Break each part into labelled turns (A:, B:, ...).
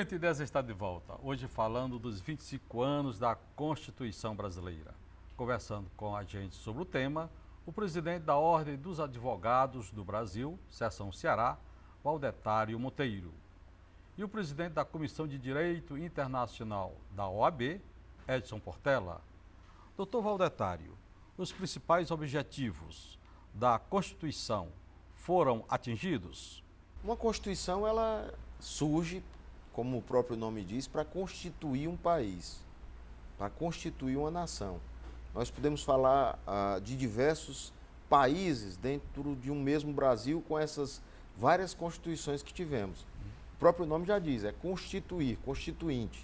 A: Entre Ideias está de volta, hoje falando dos 25 anos da Constituição Brasileira. Conversando com a gente sobre o tema, o presidente da Ordem dos Advogados do Brasil, Seção Ceará, Valdetário Monteiro, e o presidente da Comissão de Direito Internacional da OAB, Edson Portela. Doutor Valdetário, os principais objetivos da Constituição foram atingidos?
B: Uma Constituição, ela surge, como o próprio nome diz, para constituir um país, para constituir uma nação. Nós podemos falar de diversos países dentro de um mesmo Brasil com essas várias constituições que tivemos. O próprio nome já diz, é constituir, constituinte.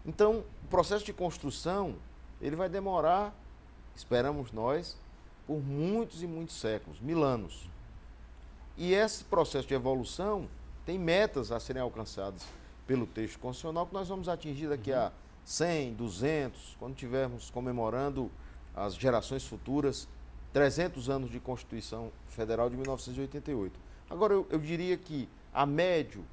B: Então, o processo de construção, ele vai demorar, esperamos nós, por muitos e muitos séculos, 1000 anos. E esse processo de evolução tem metas a serem alcançadas pelo texto constitucional que nós vamos atingir daqui a 100, 200, quando estivermos comemorando as gerações futuras, 300 anos de Constituição Federal de 1988. Agora, eu diria que a médio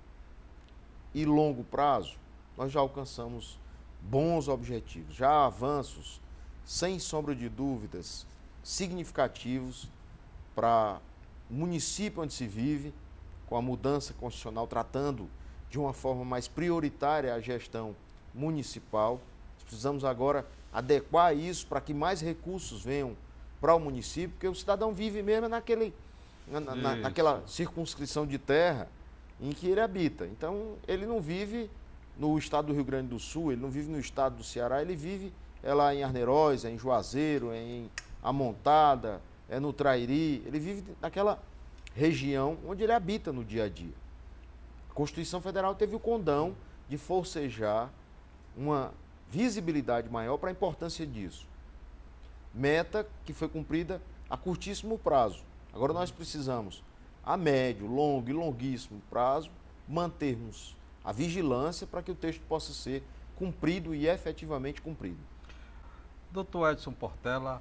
B: e longo prazo, nós já alcançamos bons objetivos, já há avanços, sem sombra de dúvidas, significativos para o município onde se vive, com a mudança constitucional, tratando de uma forma mais prioritária a gestão municipal. Nós precisamos agora adequar isso para que mais recursos venham para o município, porque o cidadão vive mesmo naquela circunscrição de terra em que ele habita. Então, ele não vive no estado do Rio Grande do Sul, ele não vive no estado do Ceará, ele vive lá em Arneiroz, em Juazeiro, em Amontada, no Trairi, ele vive naquela região onde ele habita no dia a dia. A Constituição Federal teve o condão de forcejar uma visibilidade maior para a importância disso. Meta que foi cumprida a curtíssimo prazo. Agora nós precisamos, a médio, longo e longuíssimo prazo, mantermos a vigilância para que o texto possa ser cumprido e efetivamente cumprido.
A: Doutor Edson Portela,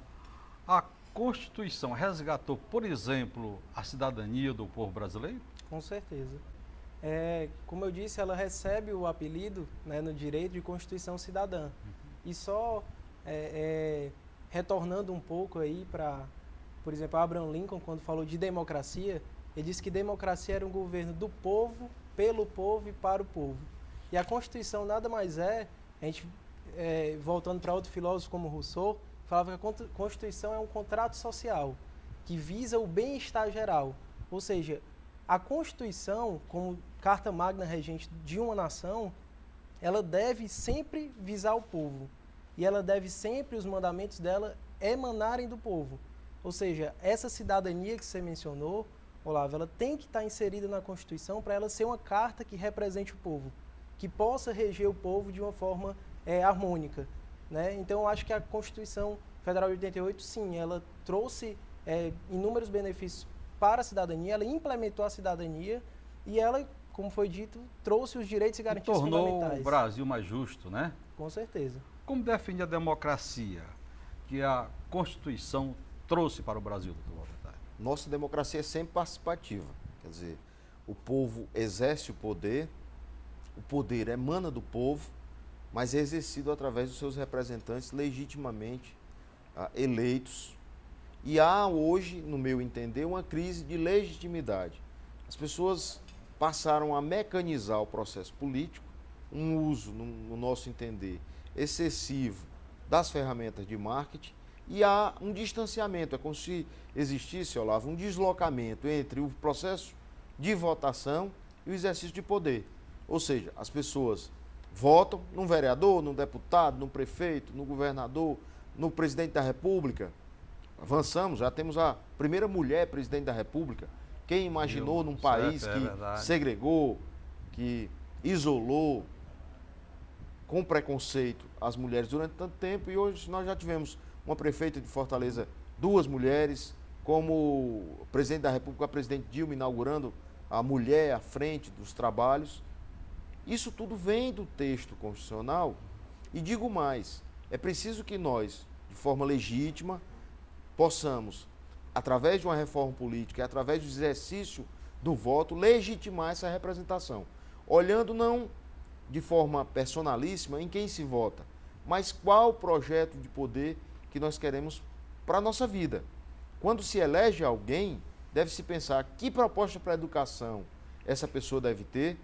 A: a Constituição resgatou, por exemplo, a cidadania do povo brasileiro?
C: Com certeza. Como eu disse, ela recebe o apelido, né, no direito de Constituição Cidadã. E só retornando um pouco aí para, por exemplo, Abraham Lincoln, quando falou de democracia, ele disse que democracia era um governo do povo, pelo povo e para o povo. E a Constituição nada mais a gente, voltando para outro filósofo como Rousseau, falava que a Constituição é um contrato social que visa o bem-estar geral. Ou seja, a Constituição, como carta magna regente de uma nação, ela deve sempre visar o povo. E ela deve sempre, os mandamentos dela, emanarem do povo. Ou seja, essa cidadania que você mencionou, Olavo, ela tem que estar inserida na Constituição para ela ser uma carta que represente o povo, que possa reger o povo de uma forma harmônica. Né? Então, eu acho que a Constituição Federal de 88, sim, ela trouxe inúmeros benefícios para a cidadania, ela implementou a cidadania e ela, como foi dito, trouxe os direitos e garantias fundamentais.
A: Tornou o Brasil mais justo, né?
C: Com certeza.
A: Como defende a democracia que a Constituição trouxe para o Brasil, doutor Valdetário?
B: Nossa democracia é sempre participativa. Quer dizer, o povo exerce o poder emana do povo, mas é exercido através dos seus representantes legitimamente eleitos. E há hoje, no meu entender, uma crise de legitimidade. As pessoas passaram a mecanizar o processo político, um uso, no nosso entender, excessivo das ferramentas de marketing, e há um distanciamento. É como se existisse, Olavo, um deslocamento entre o processo de votação e o exercício de poder. Ou seja, as pessoas votam num vereador, num deputado, num prefeito, no governador, no presidente da República. Avançamos, já temos a primeira mulher presidente da República. Quem imaginou num país que segregou, que isolou com preconceito as mulheres durante tanto tempo, e hoje nós já tivemos uma prefeita de Fortaleza, 2 mulheres, como o presidente da República, a presidente Dilma, inaugurando a mulher à frente dos trabalhos. Isso tudo vem do texto constitucional e digo mais, é preciso que nós, de forma legítima, possamos, através de uma reforma política e através do exercício do voto, legitimar essa representação. Olhando não de forma personalíssima em quem se vota, mas qual o projeto de poder que nós queremos para a nossa vida. Quando se elege alguém, deve-se pensar que proposta para a educação essa pessoa deve ter.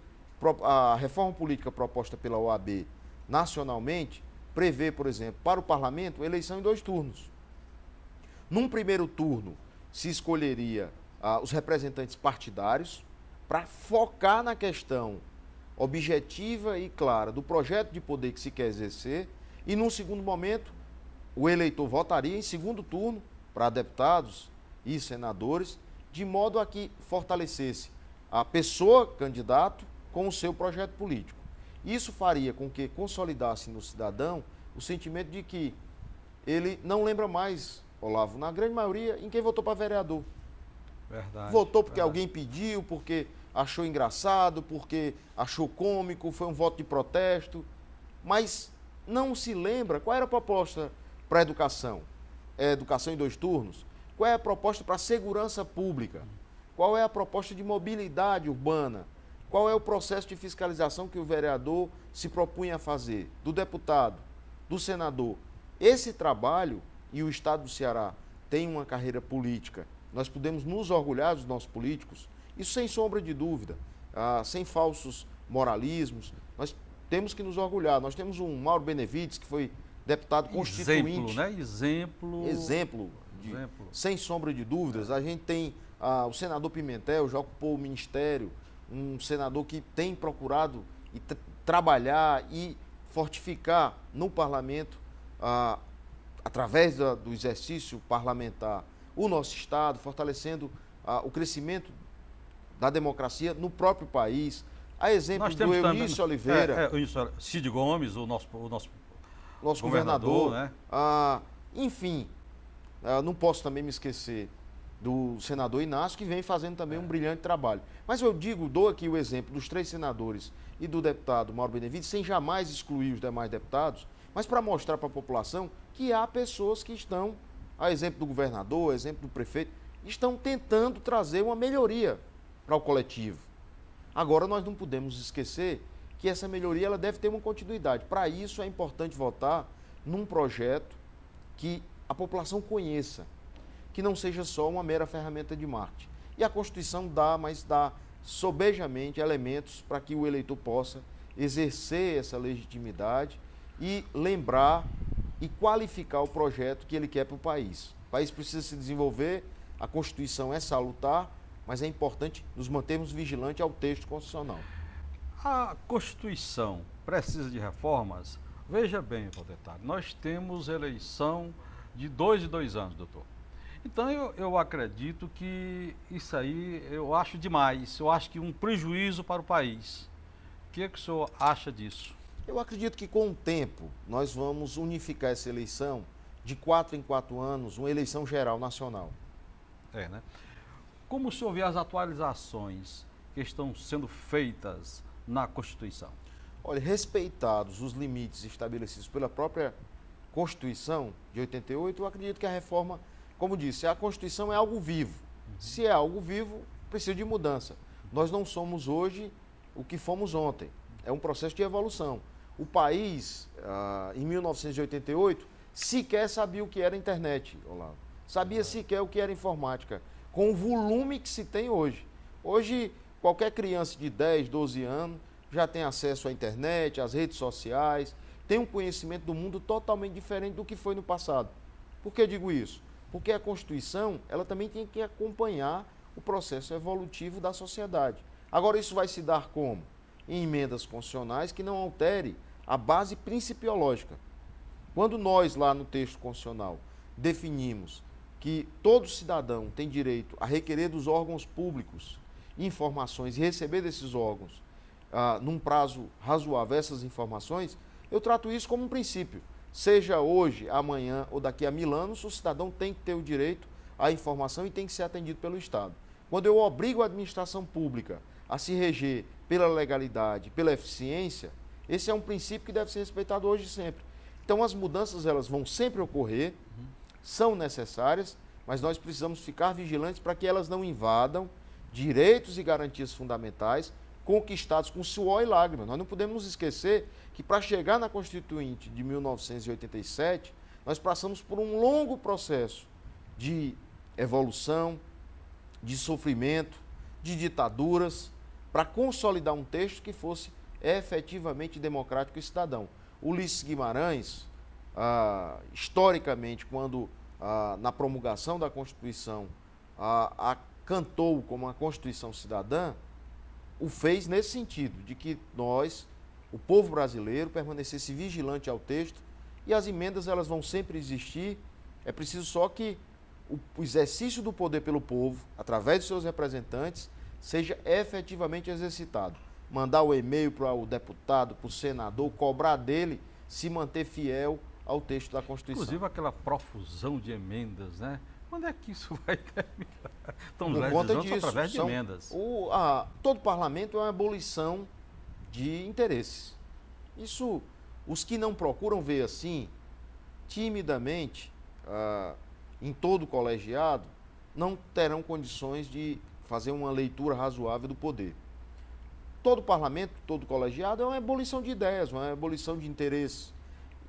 B: A reforma política proposta pela OAB nacionalmente prevê, por exemplo, para o parlamento, eleição em 2 turnos. Num primeiro turno, se escolheria os representantes partidários para focar na questão objetiva e clara do projeto de poder que se quer exercer, e num segundo momento, o eleitor votaria em segundo turno para deputados e senadores, de modo a que fortalecesse a pessoa candidato com o seu projeto político. Isso faria com que consolidasse no cidadão o sentimento de que ele não lembra mais, Olavo, na grande maioria, em quem votou para vereador.
A: Verdade.
B: Votou porque alguém pediu, porque achou engraçado, porque achou cômico, foi um voto de protesto, mas não se lembra qual era a proposta para a educação. É educação em 2 turnos? Qual é a proposta para a segurança pública? Qual é a proposta de mobilidade urbana? Qual é o processo de fiscalização que o vereador se propunha a fazer? Do deputado, do senador. Esse trabalho, e o Estado do Ceará tem uma carreira política, nós podemos nos orgulhar dos nossos políticos, isso sem sombra de dúvida, sem falsos moralismos, nós temos que nos orgulhar. Nós temos um Mauro Benevides, que foi deputado constituinte.
A: Exemplo, né?
B: Exemplo. Sem sombra de dúvidas. A gente tem o senador Pimentel, já ocupou o ministério, um senador que tem procurado trabalhar e fortificar no parlamento, através do exercício parlamentar, o nosso Estado, fortalecendo o crescimento da democracia no próprio país. A exemplo do Eunício Oliveira.
A: Cid Gomes, o nosso
B: governador,
A: né?
B: Enfim, não posso também me esquecer do senador Inácio, que vem fazendo também um brilhante trabalho. Mas eu dou aqui o exemplo dos 3 senadores e do deputado Mauro Benevides, sem jamais excluir os demais deputados, mas para mostrar para a população que há pessoas que estão, a exemplo do governador, a exemplo do prefeito, estão tentando trazer uma melhoria para o coletivo. Agora, nós não podemos esquecer que essa melhoria ela deve ter uma continuidade. Para isso, é importante votar num projeto que a população conheça, que não seja só uma mera ferramenta de marketing. E a Constituição dá sobejamente elementos para que o eleitor possa exercer essa legitimidade e lembrar e qualificar o projeto que ele quer para o país. O país precisa se desenvolver, a Constituição é salutar, mas é importante nos mantermos vigilantes ao texto constitucional.
A: A Constituição precisa de reformas? Veja bem, deputado, nós temos eleição de 2 em 2 anos, doutor. Então, eu acredito que isso aí, eu acho demais. Eu acho que um prejuízo para o país. O que o senhor acha disso?
B: Eu acredito que com o tempo nós vamos unificar essa eleição de 4 em 4 anos, uma eleição geral nacional.
A: Né? Como o senhor vê as atualizações que estão sendo feitas na Constituição?
B: Olha, respeitados os limites estabelecidos pela própria Constituição de 88, eu acredito que a reforma, como disse, a Constituição é algo vivo. Se é algo vivo, precisa de mudança. Nós não somos hoje o que fomos ontem. É um processo de evolução. O país, em 1988, sequer sabia o que era internet, Olavo. Sabia sequer o que era informática, com o volume que se tem hoje. Hoje, qualquer criança de 10, 12 anos já tem acesso à internet, às redes sociais, tem um conhecimento do mundo totalmente diferente do que foi no passado. Por que eu digo isso? Porque a Constituição, ela também tem que acompanhar o processo evolutivo da sociedade. Agora, isso vai se dar como? Em emendas constitucionais que não altere a base principiológica. Quando nós, lá no texto constitucional, definimos que todo cidadão tem direito a requerer dos órgãos públicos informações e receber desses órgãos num prazo razoável essas informações, eu trato isso como um princípio. Seja hoje, amanhã ou daqui a 1000 anos, o cidadão tem que ter o direito à informação e tem que ser atendido pelo Estado. Quando eu obrigo a administração pública a se reger pela legalidade, pela eficiência, esse é um princípio que deve ser respeitado hoje e sempre. Então, as mudanças elas vão sempre ocorrer, são necessárias, mas nós precisamos ficar vigilantes para que elas não invadam direitos e garantias fundamentais, conquistados com suor e lágrimas. Nós não podemos nos esquecer que para chegar na Constituinte de 1987, nós passamos por um longo processo de evolução, de sofrimento, de ditaduras, para consolidar um texto que fosse efetivamente democrático e cidadão. Ulisses Guimarães, historicamente, quando na promulgação da Constituição cantou como uma Constituição cidadã, o fez nesse sentido, de que nós, o povo brasileiro, permanecesse vigilante ao texto, e as emendas elas vão sempre existir, é preciso só que o exercício do poder pelo povo, através dos seus representantes, seja efetivamente exercitado. Mandar o e-mail para o deputado, para o senador, cobrar dele se manter fiel ao texto da Constituição.
A: Inclusive aquela profusão de emendas, né? Quando é que isso vai terminar? Estamos
B: Por conta
A: legislando
B: disso,
A: através de emendas.
B: Todo parlamento é uma abolição de interesses. Isso, os que não procuram ver assim, timidamente, em todo colegiado, não terão condições de fazer uma leitura razoável do poder. Todo parlamento, todo colegiado é uma abolição de ideias, uma abolição de interesses.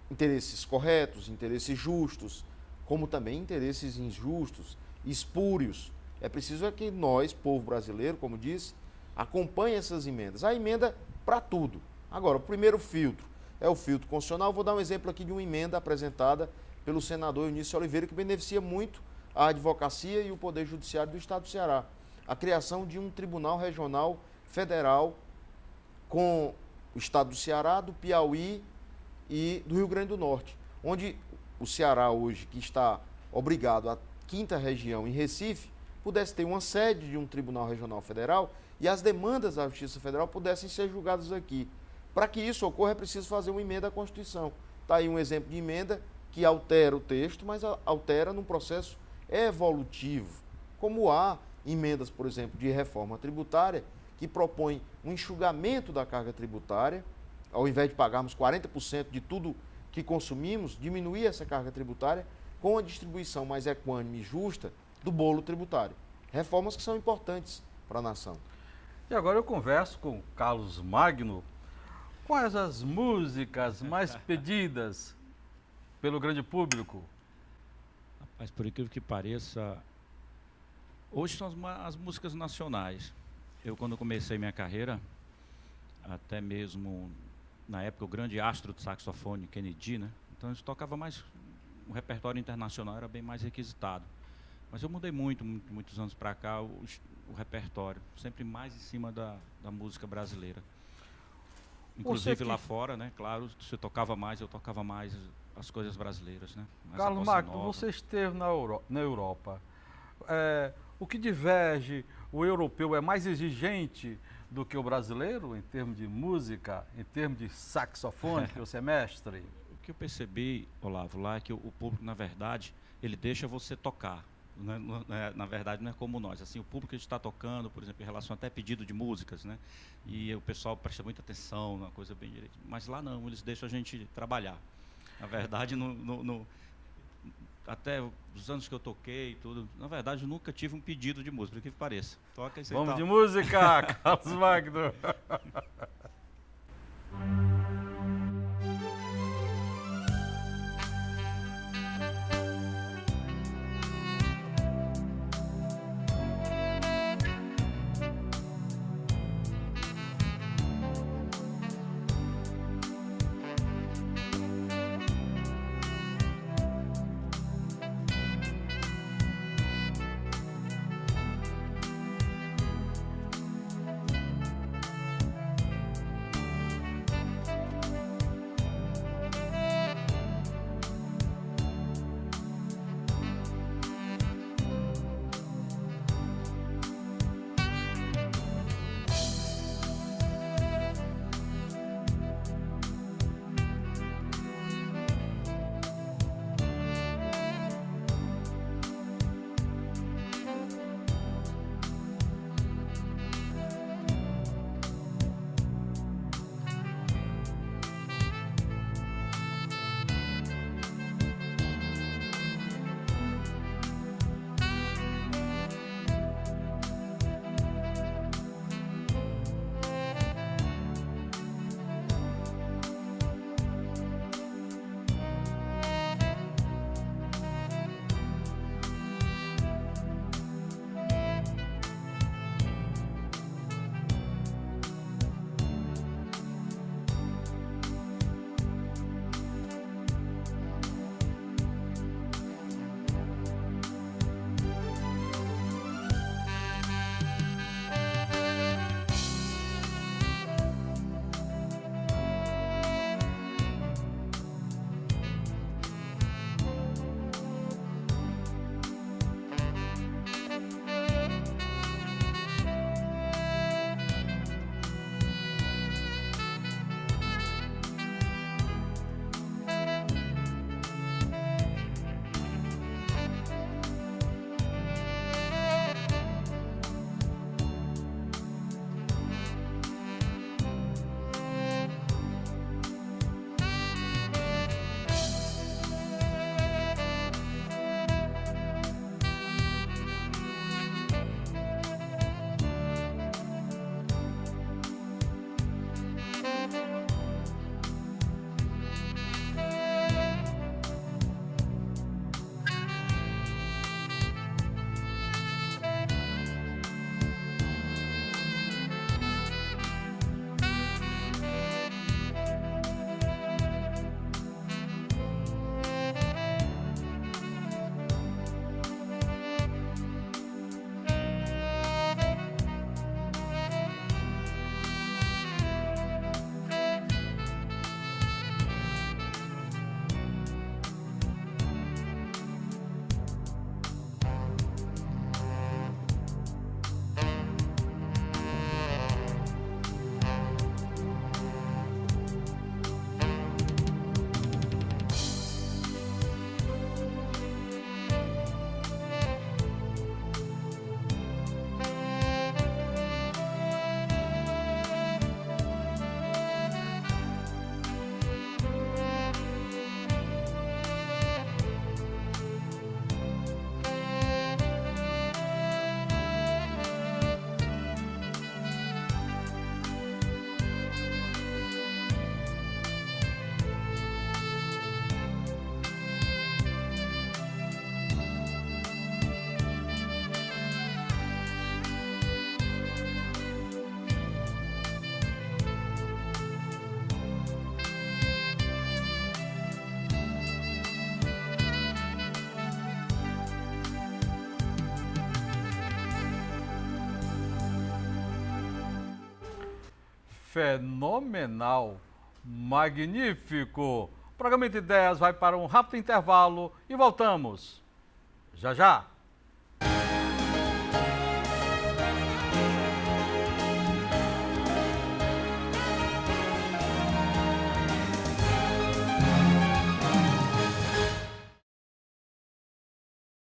B: Interesses corretos, interesses justos, como também interesses injustos, espúrios. É preciso que nós, povo brasileiro, como disse, acompanhe essas emendas. A emenda para tudo. Agora, o primeiro filtro é o filtro constitucional. Vou dar um exemplo aqui de uma emenda apresentada pelo senador Eunício Oliveira, que beneficia muito a advocacia e o Poder Judiciário do Estado do Ceará. A criação de um Tribunal Regional Federal com o Estado do Ceará, do Piauí e do Rio Grande do Norte, onde o Ceará hoje, que está obrigado à 5ª região em Recife, pudesse ter uma sede de um Tribunal Regional Federal e as demandas da Justiça Federal pudessem ser julgadas aqui. Para que isso ocorra, é preciso fazer uma emenda à Constituição. Está aí um exemplo de emenda que altera o texto, mas altera num processo evolutivo. Como há emendas, por exemplo, de reforma tributária, que propõem um enxugamento da carga tributária, ao invés de pagarmos 40% de tudo que consumimos, diminuir essa carga tributária com a distribuição mais equânime e justa do bolo tributário. Reformas que são importantes para a nação.
A: E agora eu converso com Carlos Magno. Quais as músicas mais pedidas pelo grande público?
D: Mas por incrível que pareça, hoje são as músicas nacionais. Eu, quando comecei minha carreira, até mesmo na época o grande astro do saxofone, Kennedy, né? Então eu tocava mais, o repertório internacional era bem mais requisitado. Mas eu mudei muitos anos para cá o repertório, sempre mais em cima da música brasileira. Inclusive lá fora, né? Claro, você tocava mais, eu tocava mais as coisas brasileiras, né?
A: Carlos Magno, você esteve na Europa. O que diverge, o europeu é mais exigente do que o brasileiro em termos de música, em termos de saxofone, que você é mestre?
D: O que eu percebi, Olavo, lá é que o público, na verdade, ele deixa você tocar. Na verdade, não é como nós. Assim, o público está tocando, por exemplo, em relação até a pedido de músicas, né? E o pessoal presta muita atenção, uma coisa bem direita. Mas lá não, eles deixam a gente trabalhar. Na verdade, até os anos que eu toquei e tudo, na verdade, eu nunca tive um pedido de música, por que pareça. Toca isso aí.
A: Vamos de música, Carlos Magno. fenomenal, magnífico. O programa de ideias vai para um rápido intervalo e voltamos. Já já.